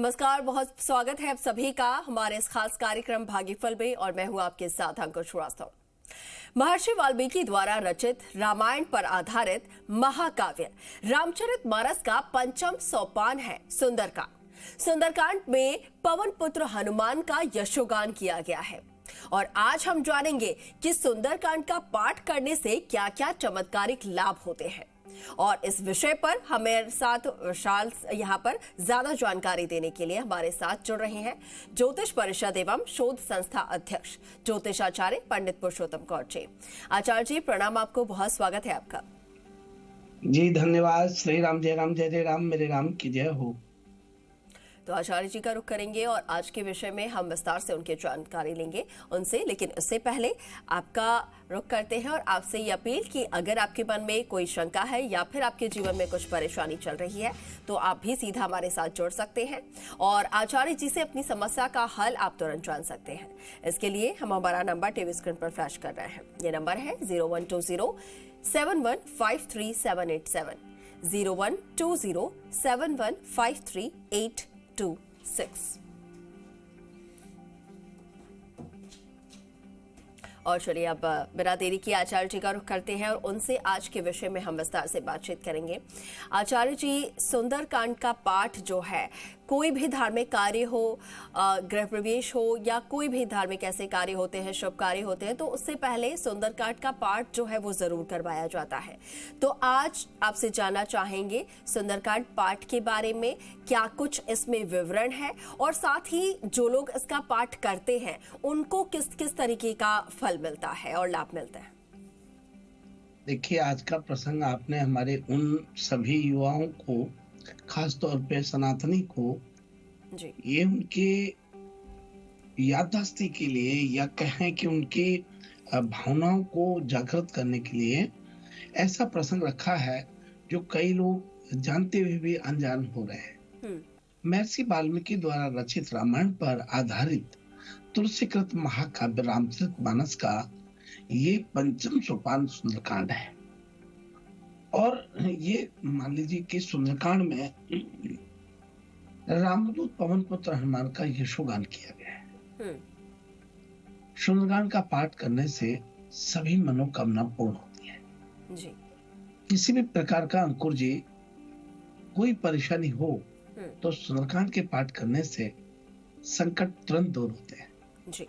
नमस्कार, बहुत स्वागत है आप सभी का हमारे इस खास कार्यक्रम भाग्यफल में और मैं हूं आपके साथ अंकुर श्रीवास्तव। महर्षि वाल्मीकि द्वारा रचित रामायण पर आधारित महाकाव्य रामचरितमानस का पंचम सोपान है सुंदरकांड। सुंदरकांड में पवन पुत्र हनुमान का यशोगान किया गया है और आज हम जानेंगे कि सुंदरकांड का पाठ करने से क्या क्या चमत्कारिक लाभ होते हैं। और इस विषय पर हमारे साथ विशाल यहाँ पर ज्यादा जानकारी देने के लिए हमारे साथ जुड़ रहे हैं ज्योतिष परिषद एवं शोध संस्था अध्यक्ष ज्योतिषाचार्य पंडित पुरुषोत्तम कौर जी। आचार्य जी प्रणाम, आपको बहुत स्वागत है आपका। जी धन्यवाद। श्री राम जय राम, जय जय राम, मेरे राम की जय हो। तो आचार्य जी का रुख करेंगे और आज के विषय में हम विस्तार से उनकी जानकारी लेंगे उनसे, लेकिन उससे पहले आपका रुख करते हैं और आपसे ये अपील कि अगर आपके मन में कोई शंका है या फिर आपके जीवन में कुछ परेशानी चल रही है तो आप भी सीधा हमारे साथ जुड़ सकते हैं और आचार्य जी से अपनी समस्या का हल आप तुरंत जान सकते हैं। इसके लिए हम हमारा नंबर टीवी स्क्रीन पर फ्लैश कर रहे हैं। ये नंबर है 012071537870, 0120715378 6। और चलिए अब बिना देरी किए आचार्य जी का रुख करते हैं और उनसे आज के विषय में हम विस्तार से बातचीत करेंगे। आचार्य जी, सुंदरकांड का पाठ जो है, कोई भी धार्मिक कार्य हो, गृह प्रवेश हो या कोई भी धार्मिक ऐसे कार्य होते हैं, शुभ कार्य होते हैं, तो उससे पहले सुंदरकांड का पाठ जो है वो जरूर करवाया जाता है। तो आज आपसे जानना चाहेंगे सुंदरकांड पाठ के बारे में, क्या कुछ इसमें विवरण है और साथ ही जो लोग इसका पाठ करते हैं उनको किस किस तरीके का फल मिलता है और लाभ मिलता है। देखिए, आज का प्रसंग आपने हमारे उन सभी युवाओं को, खास तौर पे सनातनी को जी। ये उनके याददाश्ती के लिए या कहें कि उनकी भावनाओं को जागृत करने के लिए ऐसा प्रसंग रखा है जो कई लोग जानते हुए भी अनजान हो रहे हैं। महर्षि वाल्मीकि द्वारा रचित रामायण पर आधारित तुलसीकृत महाकाव्य रामचरितमानस का ये पंचम सोपान सुंदरकांड है। और ये मान लीजिए कि सुंदरकांड में रामदूत पवन पुत्र हनुमान का यशोगान किया गया है। सुंदरकांड का पाठ करने से सभी मनोकामना पूर्ण होती है जी। किसी भी प्रकार का अंकुर जी कोई परेशानी हो तो सुंदरकांड के पाठ करने से संकट तुरंत दूर होते हैं जी।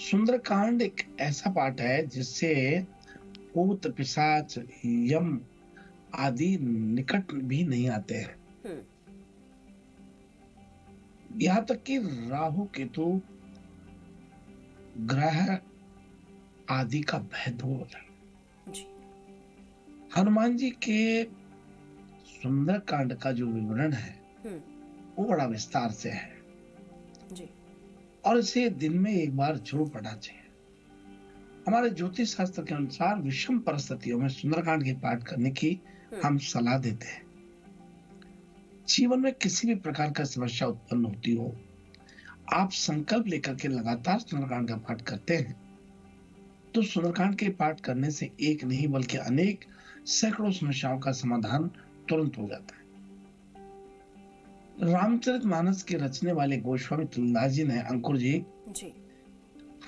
सुंदरकांड एक ऐसा पाठ है जिससे भूत पिशाच यम आदि निकट भी नहीं आते हैं। यहाँ तक कि राहु केतु ग्रह आदि का भय दूर है। हनुमान जी के सुंदरकांड का जो विवरण है वो बड़ा विस्तार से है जी। और इसे दिन में एक बार जरूर पढ़ना चाहिए। हमारे ज्योतिष शास्त्र के अनुसार विषम परिस्थितियों में सुंदरकांड के पाठ करने की हम सलाह देते हैं। जीवन में किसी भी प्रकार का समस्या उत्पन्न होती हो, आप संकल्प लेकर के लगातार सुंदरकांड का पाठ करते हैं तो सुंदरकांड के पाठ करने से एक नहीं बल्कि अनेक सैकड़ों समस्याओं का समाधान तुरंत हो जाता है। रामचरितमानस के रचने वाले गोस्वामी तुलसीदास जी ने अंकुर जी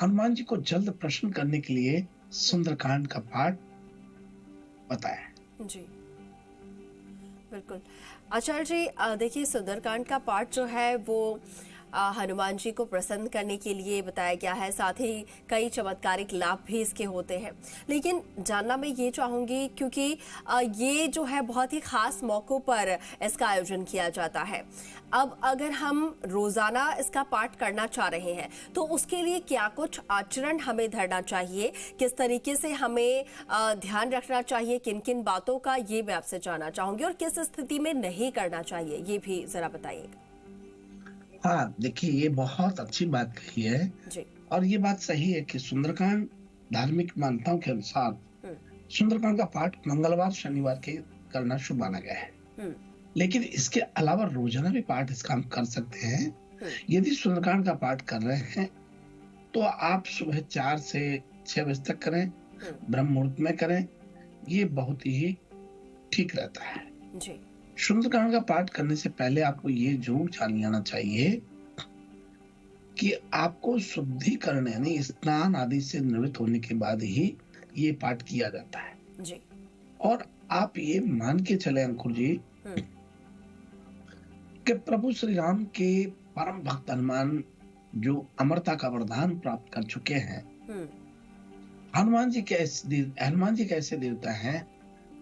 हनुमान जी को जल्द प्रसन्न करने के लिए सुंदरकांड का पाठ बताया जी। बिल्कुल आचार्य जी, देखिए सुंदरकांड का पाठ जो है वो हनुमान जी को प्रसन्न करने के लिए बताया गया है, साथ ही कई चमत्कारिक लाभ भी इसके होते हैं। लेकिन जानना मैं ये चाहूंगी क्योंकि ये जो है बहुत ही खास मौकों पर इसका आयोजन किया जाता है। अब अगर हम रोजाना इसका पाठ करना चाह रहे हैं तो उसके लिए क्या कुछ आचरण हमें धरना चाहिए, किस तरीके से हमें ध्यान रखना चाहिए, किन किन बातों का, ये मैं आपसे जानना चाहूंगी और किस स्थिति में नहीं करना चाहिए ये भी जरा बताइएगा। हाँ, देखिए ये बहुत अच्छी बात कही है जी। और ये बात सही है कि सुंदरकांड धार्मिक मान्यताओं के अनुसार सुंदरकांड का पाठ मंगलवार शनिवार के करना शुभ माना गया है। लेकिन इसके अलावा रोजाना भी पाठ इसका हम कर सकते हैं। यदि सुंदरकांड का पाठ कर रहे हैं तो आप सुबह 4 से 6 बजे तक करें, ब्रह्म मुहूर्त में करें, ये बहुत ही ठीक रहता है। जी। सुंदरकांड का पाठ करने से पहले आपको ये जरूर जान लेना चाहिए कि आपको शुद्धिकरण यानी स्नान आदि से निवृत्त होने के बाद ही ये पाठ किया जाता है। जी। और आप ये मान के चले अंकुर जी हम्म। कि प्रभु श्री राम के परम भक्त हनुमान जो अमरता का वरदान प्राप्त कर चुके हैं, हम्म। हनुमान जी कैसे देवता हैं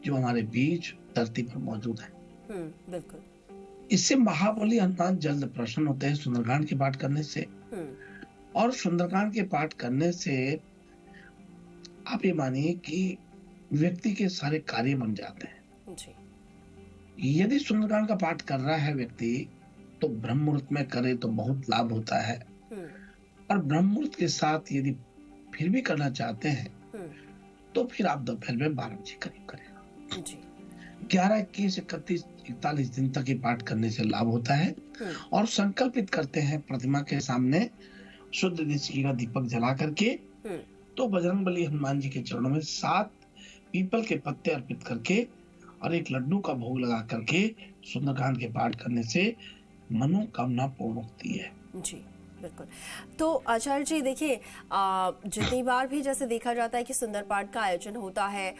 जो हमारे बीच धरती पर मौजूद है। बिल्कुल। इससे महाबली हनुमान जल्द प्रसन्न होते हैं सुंदरकांड के पाठ करने से। और सुंदरकांड के पाठ करने से आप ये मानिए कि व्यक्ति के सारे कार्य बन जाते हैं। जी। यदि सुंदरकांड का पाठ कर रहा है व्यक्ति तो ब्रह्म मुहूर्त में करे तो बहुत लाभ होता है। और ब्रह्म मुहूर्त के साथ यदि फिर भी करना चाहते हैं तो फिर आप दोपहर में 12 बजे करीब करें। जी। 11, 21, 31, 41 दिन तक ये पाठ करने से लाभ होता है। और संकल्पित करते हैं प्रतिमा के सामने शुद्ध देसी का दीपक जला करके, तो बजरंगबली हनुमान जी के चरणों में 7 पीपल के पत्ते अर्पित करके और एक लड्डू का भोग लगा करके सुंदरकांड के पाठ करने से मनोकामना पूर्ण होती है। जी बिल्कुल। तो आचार्य जी देखिए, जितनी बार भी जैसे देखा जाता है कि सुंदर पाठ का आयोजन होता है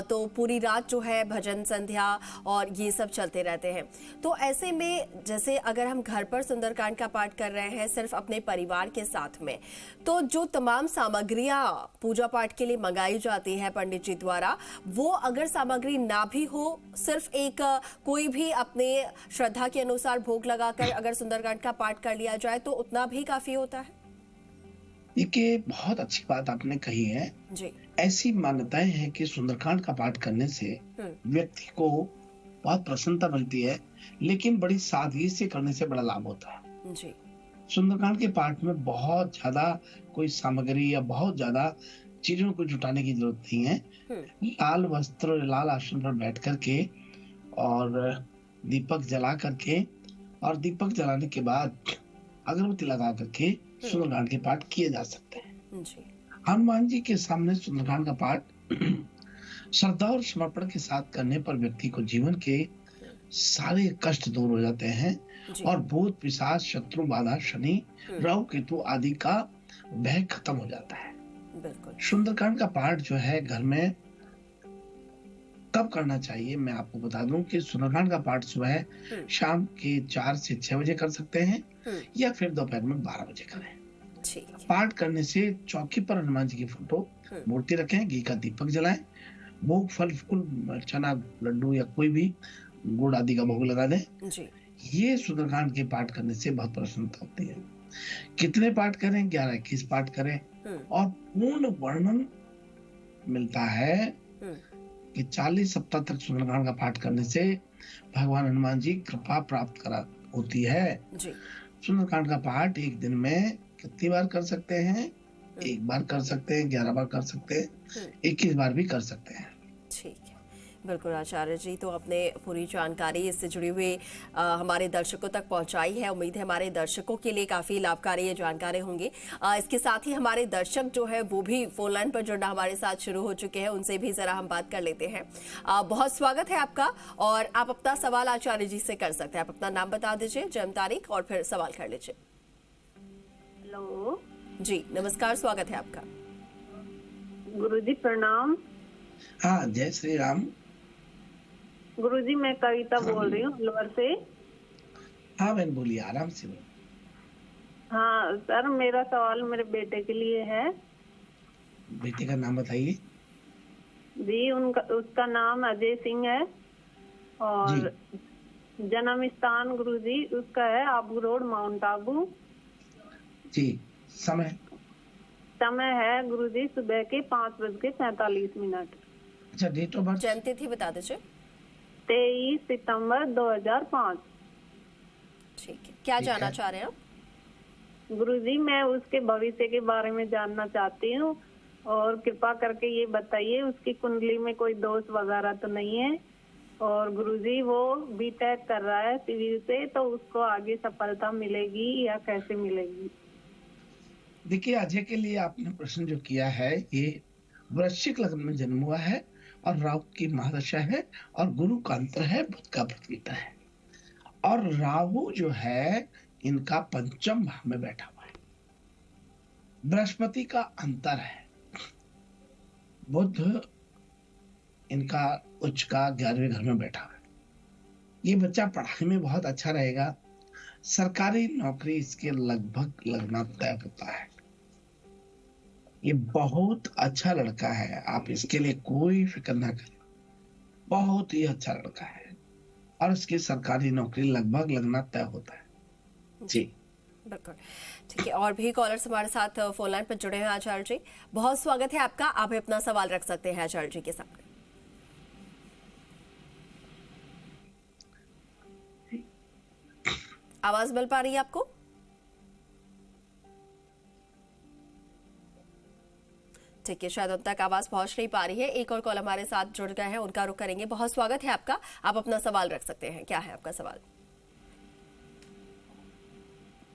तो पूरी रात जो है भजन संध्या और ये सब चलते रहते हैं। तो ऐसे में जैसे अगर हम घर पर सुंदरकांड का पाठ कर रहे हैं सिर्फ अपने परिवार के साथ में, तो जो तमाम सामग्रियां पूजा पाठ के लिए मंगाई जाती है पंडित जी द्वारा, वो अगर सामग्री ना भी हो, सिर्फ एक कोई भी अपने श्रद्धा के अनुसार भोग लगाकर अगर सुंदरकांड का पाठ कर लिया जाए तो उतना भी काफी होता है। देखिए, बहुत अच्छी बात आपने कही है जी। ऐसी मान्यताएं हैं कि सुंदरकांड का पाठ करने से व्यक्ति को बहुत प्रसन्नता मिलती है, लेकिन बड़ी सादगी से करने से बड़ा लाभ होता है। जी। सुंदरकांड के पाठ में बहुत ज्यादा कोई सामग्री या बहुत ज्यादा चीजों को जुटाने की जरूरत नहीं है। लाल वस्त्र, लाल आसन पर बैठ करके और दीपक जला करके और दीपक जलाने के बाद अगरबत्ती लगा करके सुंदरकांड के पाठ किए जा सकते हैं। जी। हनुमान जी के सामने सुंदरकांड का पाठ श्रद्धा और समर्पण के साथ करने पर व्यक्ति को जीवन के सारे कष्ट दूर हो जाते हैं और भूत पिशाच, शत्रु, बाधा, शनि, राहु, केतु आदि का भय खत्म हो जाता है। बिल्कुल। सुंदरकांड का पाठ जो है घर में कब करना चाहिए, मैं आपको बता दूं कि सुंदरकांड का पाठ सुबह शाम के 4 से 6 बजे कर सकते हैं या फिर दोपहर में 12 बजे करें। पाठ करने से चौकी पर हनुमान जी की फोटो मूर्ति रखें, घी का दीपक जलाएं, भोग फल फूल, चना, लड्डू या कोई भी गुड़ आदि का भोग लगा दें। जी। ये सुंदरकांड के पाठ करने से बहुत प्रसन्नता होती है। कितने पाठ करें? 11, 21 पाठ करें। और पूर्ण वर्णन मिलता है कि 40 सप्ताह तक सुंदरकांड का पाठ करने से भगवान हनुमान जी कृपा प्राप्त करा होती है। जी। सुंदरकांड का पाठ एक दिन में कितनी बार कर सकते हैं? 1 बार कर सकते हैं, 11 बार कर सकते हैं, 21 बार भी कर सकते हैं। ठीक है, बिल्कुल आचार्य जी, तो आपने पूरी जानकारी इससे जुड़ी हुई हमारे दर्शकों तक पहुंचाई है। उम्मीद है हमारे दर्शकों के लिए काफ़ी लाभकारी ये जानकारी होंगी। इसके साथ ही हमारे दर्शक जो है वो भी फोन लाइन पर जुड़ना हमारे साथ शुरू हो चुके हैं, उनसे भी ज़रा हम बात कर लेते हैं। बहुत स्वागत है आपका और आप अपना सवाल आचार्य जी से कर सकते हैं। आप अपना नाम बता दीजिए, जन्म तारीख और फिर सवाल कर लीजिए। हेलो जी, नमस्कार, स्वागत है आपका। गुरुजी प्रणाम। हाँ, जय श्री राम। गुरुजी मैं कविता बोल रही हूँ लोअर से। हाँ बहन बोलिए, आराम से बोलिए। हाँ सर, मेरा सवाल मेरे बेटे के लिए है। बेटे का नाम बताइए। जी, उसका नाम अजय सिंह है और जन्म स्थान गुरुजी उसका है आबू रोड, माउंट आबू। जी। समय है गुरुजी सुबह के 5:47। अच्छा, डेट ऑफ बर्थ? जन्म तिथि बता दीजिए। 23 सितंबर 2005। ठीक है, क्या जानना चाह रहे हैं आप? गुरुजी मैं उसके भविष्य के बारे में जानना चाहती हूँ और कृपा करके ये बताइए उसकी कुंडली में कोई दोष वगैरह तो नहीं है। और गुरुजी वो बीटेक कर रहा है सिविल से, तो उसको आगे सफलता मिलेगी या कैसे मिलेगी? देखिए, अजय के लिए आपने प्रश्न जो किया है ये वृश्चिक लग्न में जन्म हुआ है और राहु की महादशा है, और गुरु का अंतर है, बुध का प्रतियोगिता है। और राहु जो है इनका पंचम भाव में बैठा हुआ है, बृहस्पति का अंतर है, बुध इनका उच्च का 11वें घर में बैठा हुआ है। ये बच्चा पढ़ाई में बहुत अच्छा रहेगा, सरकारी नौकरी इसके लगभग लगना तय होता है। ये बहुत अच्छा लड़का है, आप इसके लिए कोई फिक्र ना करें, बहुत ही अच्छा लड़का है, और इसकी सरकारी नौकरी लगभग लगना तय होता है जी। बिल्कुल ठीक है। और भी कॉलर्स हमारे साथ फोन लाइन पर जुड़े हैं आचार्य जी, बहुत स्वागत है आपका, आप भी अपना सवाल रख सकते हैं आचार्य जी के सामने। आवाज मिल पा रही है आपको? ठीक है, शायद उन तक आवाज पहुंच नहीं पा रही है। एक और कॉल हमारे साथ जुड़ गए हैं, उनका रुख करेंगे। बहुत स्वागत है आपका, आप अपना सवाल रख सकते हैं। क्या है आपका सवाल?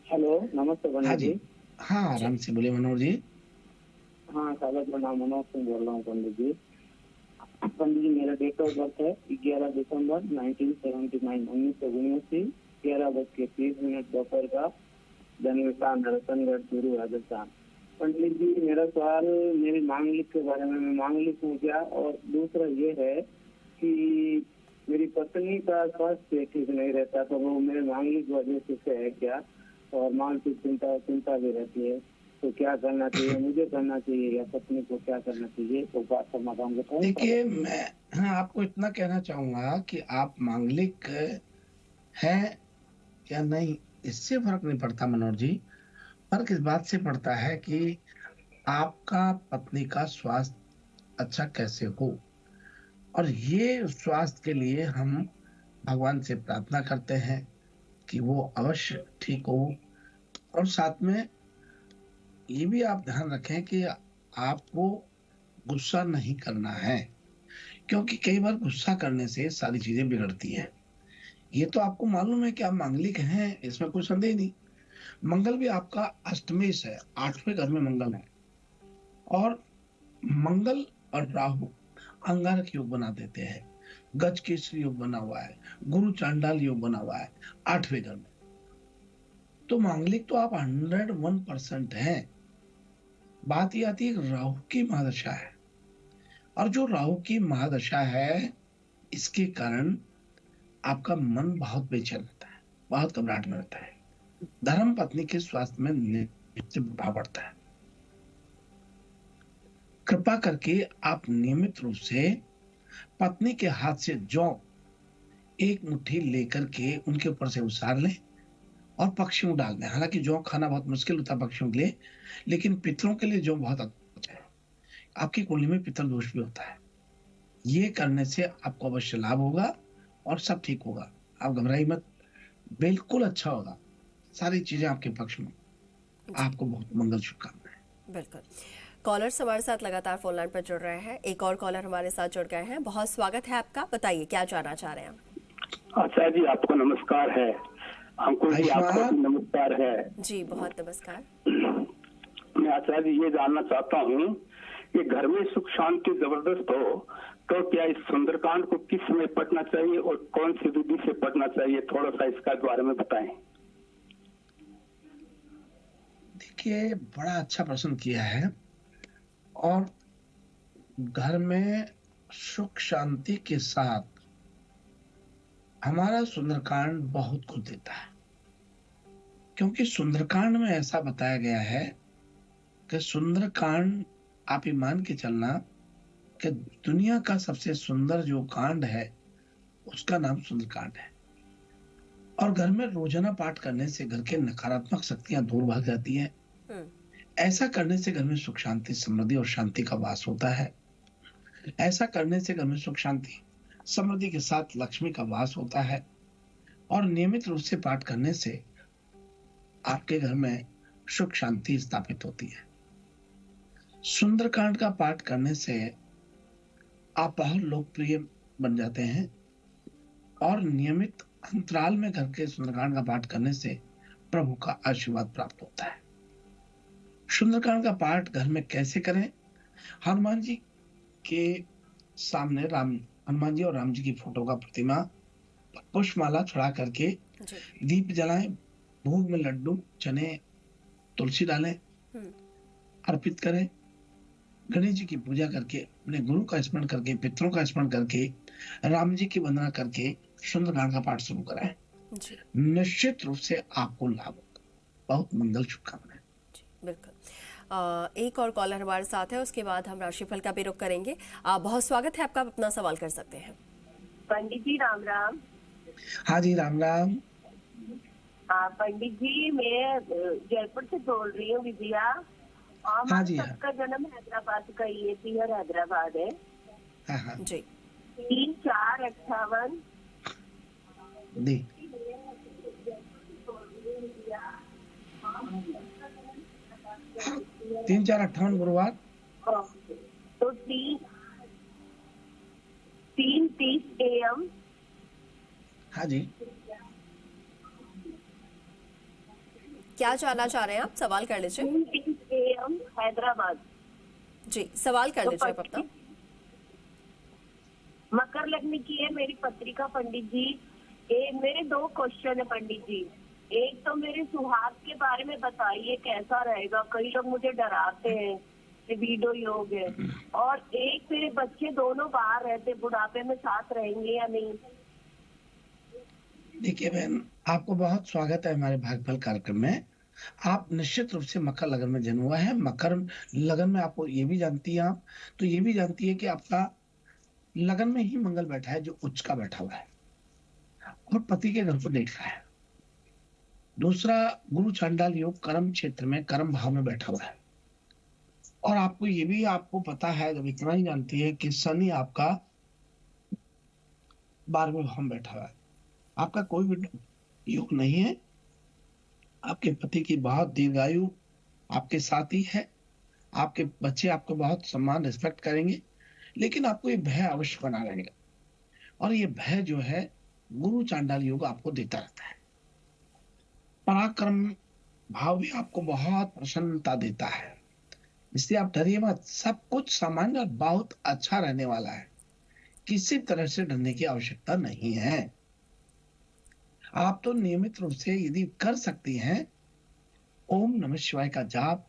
हेलो, नमस्ते हाँ पंडित जी, जी। हाँ आराम से बोलिए मनोज जी। हाँ, कागज में नाम मनोज सिंह बोल रहा हूँ पंडित जी। पंडित जी, मेरा डेट ऑफ बर्थ है 11 दिसंबर 1979, 1979, 11:30 दोपहर का, धनविसान रतनगढ़ चूरू राजस्थान। पंडित जी, मेरा सवाल मेरी मांगलिक के बारे में, मैं मांगलिक हूँ क्या, और दूसरा ये है कि मेरी पत्नी का स्वास्थ्य ठीक नहीं रहता, तो वो मेरे मांगलिक वजह से है क्या, और मानसिक चिंता भी रहती है, तो क्या करना चाहिए, मुझे करना चाहिए या पत्नी को क्या करना चाहिए, तो बात समाधान बताएं। देखिए, मैं आपको इतना कहना चाहूंगा कि आप मांगलिक हैं या नहीं, इससे फर्क नहीं पड़ता मनोज जी। फर्क इस बात से पड़ता है कि आपका पत्नी का स्वास्थ्य अच्छा कैसे हो, और ये स्वास्थ्य के लिए हम भगवान से प्रार्थना करते हैं कि वो अवश्य ठीक हो। और साथ में ये भी आप ध्यान रखें कि आपको गुस्सा नहीं करना है, क्योंकि कई बार गुस्सा करने से सारी चीजें बिगड़ती हैं। ये तो आपको मालूम है कि आप मांगलिक हैं, इसमें कोई संदेह नहीं। मंगल भी आपका अष्टमेश है, 8वें घर में मंगल है, और मंगल और राहु अंगारक योग बना देते हैं, गज केसरी योग बना हुआ है, गुरु चांडाल योग बना हुआ है 8वें घर में। तो मांगलिक तो आप 101% हैं। बात ये आती है राहु की महादशा है, और जो राहु की महादशा है इसके कारण आपका मन बहुत बेचैन रहता है, बहुत घबराहट में रहता है, धर्म पत्नी के स्वास्थ्य में निश्चित प्रभाव पड़ता है। कृपा करके आप नियमित रूप से पत्नी के हाथ से जौ एक मुट्ठी लेकर के उनके ऊपर से उसार लें और पक्षियों डाल दें। हालांकि जौ खाना बहुत मुश्किल होता है पक्षियों के लिए, लेकिन पितरों के लिए जौ बहुत अच्छा है। आपकी कुंडली में पितर दोष भी होता है, ये करने से आपको अवश्य लाभ होगा और सब ठीक होगा। आप घबराइए मत, बिल्कुल अच्छा होगा, सारी चीजें आपके पक्ष में। आपको बहुत मंगल शुभकामनाएं। बिल्कुल। कॉलर्स हमारे साथ लगातार फोन लाइन पर जुड़ रहे हैं। एक और कॉलर हमारे साथ जुड़ गए हैं, बहुत स्वागत है आपका, बताइए क्या जानना चाह रहे हैं आप? आचार्य जी, आपको नमस्कार है। हमको भी आपको भी नमस्कार है जी, बहुत नमस्कार। मैं आचार्य जी ये जानना चाहता हूँ कि घर में सुख शांति जबरदस्त हो तो क्या इस सुंदरकांड को किस समय पढ़ना चाहिए और कौन सी विधि से पढ़ना चाहिए, थोड़ा सा इसका बारे में बताएं। देखिए, बड़ा अच्छा प्रश्न किया है, और घर में सुख शांति के साथ हमारा सुंदरकांड बहुत कुछ देता है, क्योंकि सुंदरकांड में ऐसा बताया गया है कि सुंदरकांड, आप ये मान के चलना कि दुनिया का सबसे सुंदर जो कांड है उसका नाम सुंदरकांड है। और घर में रोजाना पाठ करने से घर के नकारात्मक शक्तियां दूर भाग जाती हैं। ऐसा करने से घर में सुख शांति समृद्धि और शांति का वास होता है। ऐसा करने से घर में सुख शांति समृद्धि के साथ लक्ष्मी का वास होता है। और नियमित रूप से पाठ करने से आपके घर में सुख शांति स्थापित होती है। सुंदरकांड का पाठ करने से आप बहुत लोकप्रिय बन जाते हैं, और नियमित अंतराल में घर के सुंदरकांड का पाठ करने से प्रभु का आशीर्वाद प्राप्त होता है। सुंदरकांड का पाठ घर में कैसे करें? हनुमान जी के सामने राम हनुमान जी और राम जी की फोटो का प्रतिमा पर पुष्पमाला चढ़ा करके जी। दीप जलाएं, भोग में लड्डू, चने, तुलसी डालें, हम्म। अर्पित करें। गणेश जी की पूजा करके, अपने गुरु का स्मरण करके, पितरों का स्मरण करके, राम जी की वंदना करके सुंदरकांड का पाठ शुरू कराएं। जी। निश्चित रूप से आपको लाभ होगा। बहुत मंगल शुभकामनाएं। जी, बिल्कुल। एक और कॉलर हमारे साथ है, उसके बाद हम राशिफल का भी रुख करेंगे। बहुत स्वागत है आपका, आप अपना सवाल कर सकते हैं। पंडित जी राम राम। हाँ जी, राम राम। हाँ पंडित जी, मैं जयपुर से बोल रही हूँ विजया। और हाँ हमारे जी, हाँ सबका जन्म हैदराबाद का ही है, पियर हैदराबाद है। हाँ हाँ जी। 3/4/58। दी 3/4/58 गुरुवार। तो 3:30 AM। हाँ जी, क्या जानना चाह रहे हैं आप, सवाल कर लीजिए। 3:30 AM हैदराबाद। जी, सवाल कर तो लीजिए आप अपना। मकर लग्न की है मेरी पत्रिका पंडित जी। मेरे 2 क्वेश्चन है पंडित जी। एक तो मेरे सुहाग के बारे में बताइए कैसा रहेगा, कई लोग मुझे डराते हैं कि वीडो योग है। और एक मेरे बच्चे दोनों बाहर रहते, बुढ़ापे में साथ रहेंगे या नहीं। देखिए बहन, आपको बहुत स्वागत है हमारे भाग्यफल कार्यक्रम में। आप निश्चित रूप से मकर लगन में जन्म हुआ है। मकर लगन में आपको ये भी जानती है, आप तो ये भी जानती है कि आपका लगन में ही मंगल बैठा है, जो उच्च का बैठा हुआ है और पति के घर को देख रहा है। दूसरा, गुरु चांडाल योग कर्म क्षेत्र में, कर्म भाव में बैठा हुआ है। और आपको ये भी आपको पता है, जब इतना ही जानती है कि शनि आपका 12वें भाव में बैठा हुआ है। आपका कोई भी योग नहीं है। आपके पति की बहुत दीर्घायु आपके साथ ही है। आपके बच्चे आपको बहुत सम्मान रिस्पेक्ट करेंगे, लेकिन आपको ये भय अवश्य बना रहेगा। और ये भय जो है, गुरु चांडाल योग आपको देता रहता है। पराक्रम भाव भी आपको बहुत प्रसन्नता देता है, इसलिए आप डरिए मत। सब कुछ सामान्य और बहुत अच्छा रहने वाला है। किसी तरह से डरने की आवश्यकता नहीं है। आप तो नियमित रूप से यदि कर सकती हैं, ओम नमः शिवाय का जाप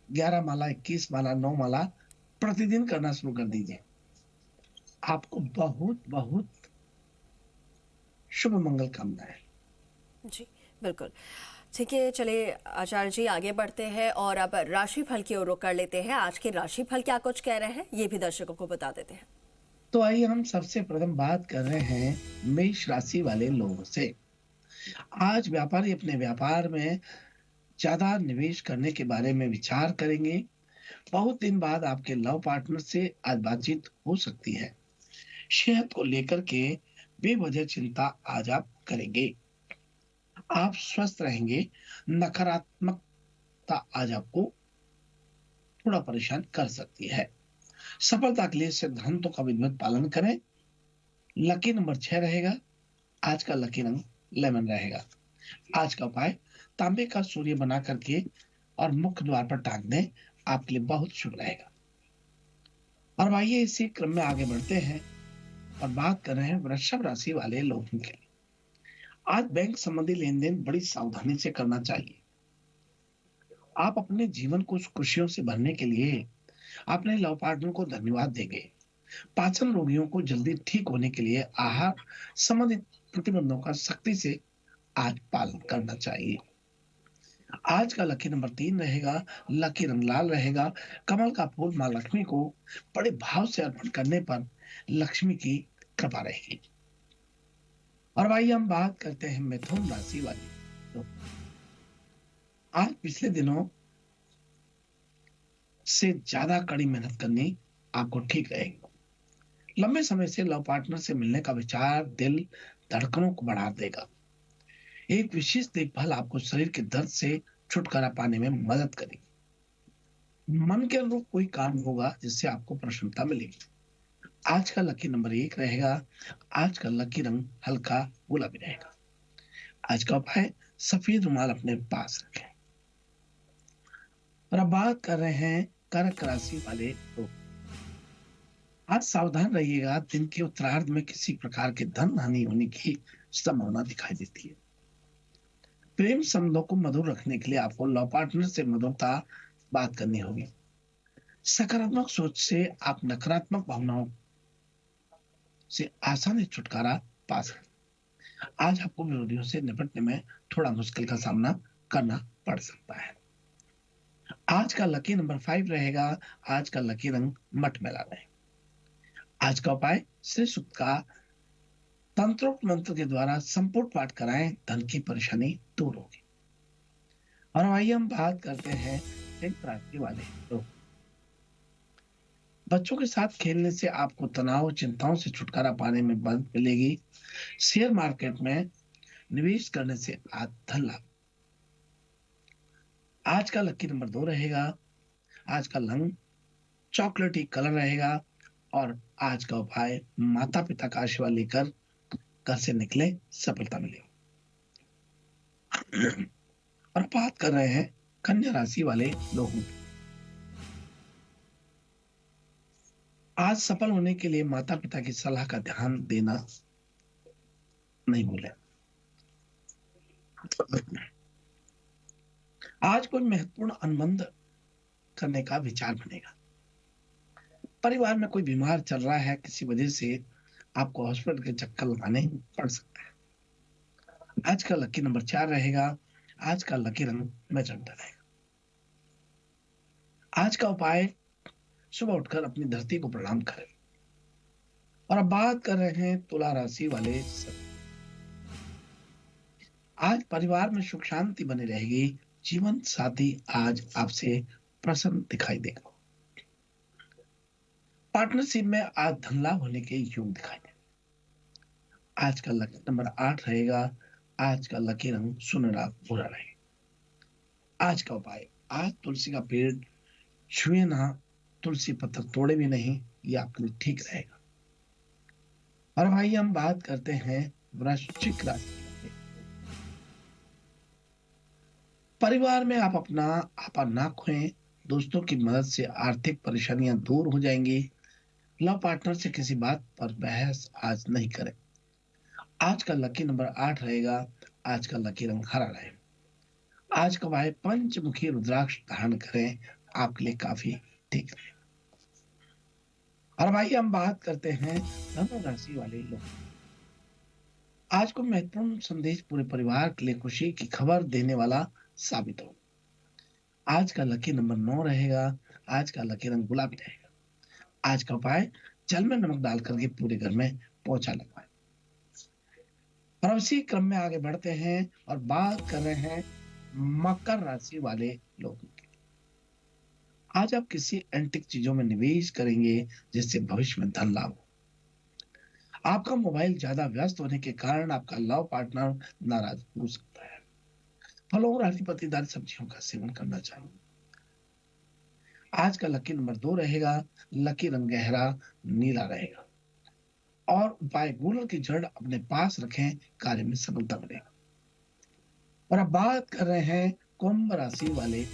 11 माला, 21 माला, 9 माला प्रतिदिन करना शुरू कर दीजिए। आपको बहुत बहुत शुभ मंगल कामनाएं। जी, बिल्कुल। ठीक है, चलिए आचार्य जी आगे बढ़ते हैं और अब राशिफल की ओर रुख कर लेते हैं। आज के राशिफल क्या कुछ कह रहे हैं, ये भी दर्शकों को बता देते हैं। तो आइए हम सबसे प्रथम बात कर रहे हैं मेष राशि वाले लोगों से। आज व्यापारी अपने व्यापार में ज्यादा निवेश करने के बारे में विचार करेंगे। बहुत दिन बाद आपके लव पार्टनर से आज बातचीत हो सकती है। सेहत को लेकर के बेवजह चिंता आज आप करेंगे। आप स्वस्थ रहेंगे। नकारात्मकता आज आपको थोड़ा परेशान कर सकती है। सफलता के लिए सिद्धांतों का विधिवत पालन करें। लकी नंबर 6 रहेगा। आज का लकी रंग लेमन रहेगा। आज का उपाय, तांबे का सूर्य बना करके और मुख्य द्वार पर टांग दें, आपके लिए बहुत शुभ रहेगा। और आइए इसी क्रम में आगे बढ़ते हैं और बात कर रहे हैं वृषभ राशि वाले लोगों के लिए। आज बैंक संबंधी लेन देन बड़ी सावधानी से करना चाहिए। आप अपने जीवन को खुशियों से भरने के लिए अपने लव पार्टनर को धन्यवाद देंगे। पाचन रोगियों को जल्दी ठीक होने के लिए आहार संबंधित प्रतिबंधों का सख्ती से आज पालन करना चाहिए। आज का लकी नंबर 3 रहेगा। लकी रंग लाल रहेगा। कमल का फूल मां लक्ष्मी को बड़े भाव से अर्पण करने पर लक्ष्मी की कृपा रहेगी। और भाई हम बात करते हैं मिथुन राशि वाली। तो आज पिछले दिनों से ज्यादा कड़ी मेहनत करनी आपको ठीक रहेगी। लंबे समय से लव पार्टनर से मिलने का विचार दिल धड़कनों को बढ़ा देगा। एक विशेष देखभाल आपको शरीर के दर्द से छुटकारा पाने में मदद करेगी। मन के अनुरूप कोई काम होगा जिससे आपको प्रसन्नता मिलेगी। आज का लकी नंबर 1 रहेगा। आज का लकी रंग हल्का गुलाबी रहेगा। आज का उपाय, सफेद रुमाल अपने पास रखें। और अब बात कर रहे हैं कर्क राशि वाले लोग। आज सावधान रहिएगा, दिन के उत्तरार्ध में किसी प्रकार के धन हानि होने की संभावना दिखाई देती है। प्रेम संबंधों को मधुर रखने के लिए आपको लव पार्टनर से मधुरता बात करनी होगी। सकारात्मक सोच से आप नकारात्मक भावनाओं से आसानी छुटकारा पा सकते। आज आपको विरोधियों से निपटने में थोड़ा मुश्किल का सामना करना पड़ सकता है। आज का लकी नंबर 5 रहेगा। आज का लकी रंग मटमैला रहेगा। आज का उपाय श्री सूक्त का तंत्रोक्त मंत्र के द्वारा संपूर्ण पाठ कराएं, धन की परेशानी दूर होगी। और आइए हम बात करते हैं सिंह राशि वाले लोग। बच्चों के साथ खेलने से आपको तनाव चिंताओं से छुटकारा पाने में मदद मिलेगी। शेयर मार्केट में निवेश करने से आज धन लाभ। आज का लकी नंबर 2 रहेगा। आज का रंग चॉकलेटी कलर रहेगा। और आज का उपाय माता पिता का आशीर्वाद लेकर घर से निकले, सफलता मिलेगी। और बात कर रहे हैं कन्या राशि वाले लोगों की। आज सफल होने के लिए माता पिता की सलाह का ध्यान देना नहीं भूलें। आज कोई महत्वपूर्ण अनुबंध करने का विचार बनेगा। परिवार में कोई बीमार चल रहा है, किसी वजह से आपको हॉस्पिटल के चक्कर लगाने पड़ सकता है। आज का लकी नंबर 4 रहेगा। आज का लकी रंग मैजेंटा रहेगा। आज का उपाय सुबह उठकर अपनी धरती को प्रणाम करें। और अब बात कर रहे हैं तुला राशि वाले सब। आज परिवार में सुख शांति बनी रहेगी। जीवन साथी आज आपसे प्रसन्न दिखाई देगा। पार्टनरशिप में आज धन लाभ होने के योग दिखाई दे। आज का लकी नंबर 8 रहेगा। आज का लकी रंग सुनहरा भूरा रहेगा। आज का उपाय आज तुलसी का पेड़ छुए ना, तुलसी पत्थर तोड़े भी नहीं, ये आपके लिए ठीक रहेगा। और भाई हम बात करते हैं वृश्चिक राशि। परिवार में आप अपना आपा ना खोएं। दोस्तों की मदद से आर्थिक परेशानियां दूर हो जाएंगी। लव पार्टनर से किसी बात पर बहस आज नहीं करें। आज का लकी नंबर 8 रहेगा। आज का लकी रंग हरा रहेगा। आज का उपाय पंचमुखी रुद्राक्ष धारण करें, आपके लिए काफी ठीक रहेगा। और भाई हम बात करते हैं धनु राशि वाले लोग। आज को महत्वपूर्ण संदेश पूरे परिवार के लिए खुशी की खबर देने वाला साबित हो। आज का लकी नंबर 9 रहेगा। आज का लकी रंग गुलाबी रहेगा। आज का उपाय जल में नमक डाल करके पूरे घर में पोछा लगवाएं। और इसी क्रम में आगे बढ़ते हैं और बात कर रहे हैं मकर राशि वाले लोगों की। आज आप किसी एंटिक चीजों में निवेश करेंगे जिससे भविष्य में धन लाभ हो। आपका मोबाइल ज्यादा व्यस्त होने के कारण आपका लव पार्टनर नाराज हो सकता है। फलों और हरी पत्तेदार सब्जियों का सेवन करना चाहिए। आज का लकी नंबर 2 रहेगा। लकी रंग गहरा नीला रहेगा। और उपाय गूलर की जड़ अपने पास रखें, कार्य में सफलता मिलेगी। और अब बात कर रहे हैं कुंभ राशि वाले।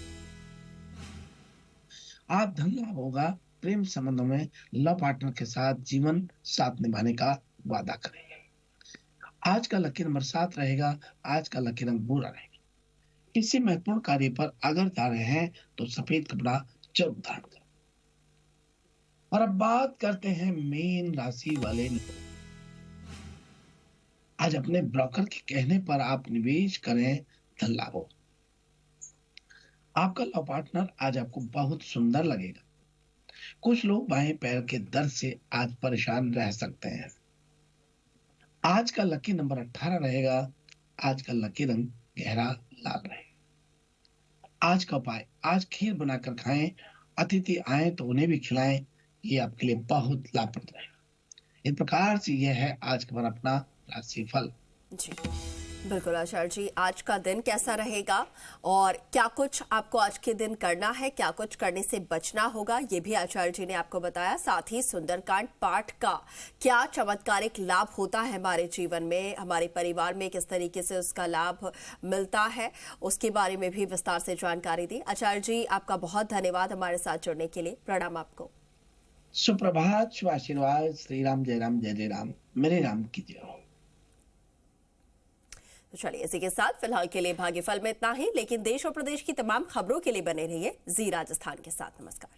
आप धन लाभ होगा। प्रेम संबंधों में लव पार्टनर के साथ जीवन साथ निभाने का वादा करेंगे। आज का लकी नंबर 7 रहेगा। आज का लकी रंग भूरा रहेगा। किसी महत्वपूर्ण कार्य पर अगर जा रहे हैं तो सफेद कपड़ा जरूर धारण करें। और अब बात करते हैं मीन राशि वाले लोग। आज अपने ब्रोकर के कहने पर आप निवेश करें, धन लाभ हो। आपका लव पार्टनर आज आपको बहुत सुंदर लगेगा। कुछ लोग बाएं पैर के दर्द से आज परेशान रह सकते हैं। आज का लकी नंबर 18 रहेगा। आज का लकी रंग गहरा लाल रहेगा। आज का उपाय आज खीर बनाकर खाएं। अतिथि आए तो उन्हें भी खिलाएं, ये आपके लिए बहुत लाभप्रद रहेगा। इस प्रकार से यह है आज का अपना राशिफल। जी बिल्कुल आचार्य जी, आज का दिन कैसा रहेगा और क्या कुछ आपको आज के दिन करना है, क्या कुछ करने से बचना होगा, ये भी आचार्य जी ने आपको बताया। साथ ही सुंदरकांड पाठ का क्या चमत्कारिक लाभ होता है हमारे जीवन में, हमारे परिवार में किस तरीके से उसका लाभ मिलता है, उसके बारे में भी विस्तार से जानकारी दी। आचार्य जी आपका बहुत धन्यवाद हमारे साथ जुड़ने के लिए। प्रणाम आपको। सुप्रभात, शुभ आशीर्वाद। श्री राम, जय राम, जय जय राम, मेरे राम की जय हो। तो चलिए इसी के साथ फिलहाल के लिए भाग्यफल में इतना ही, लेकिन देश और प्रदेश की तमाम खबरों के लिए बने रहिए जी राजस्थान के साथ। नमस्कार।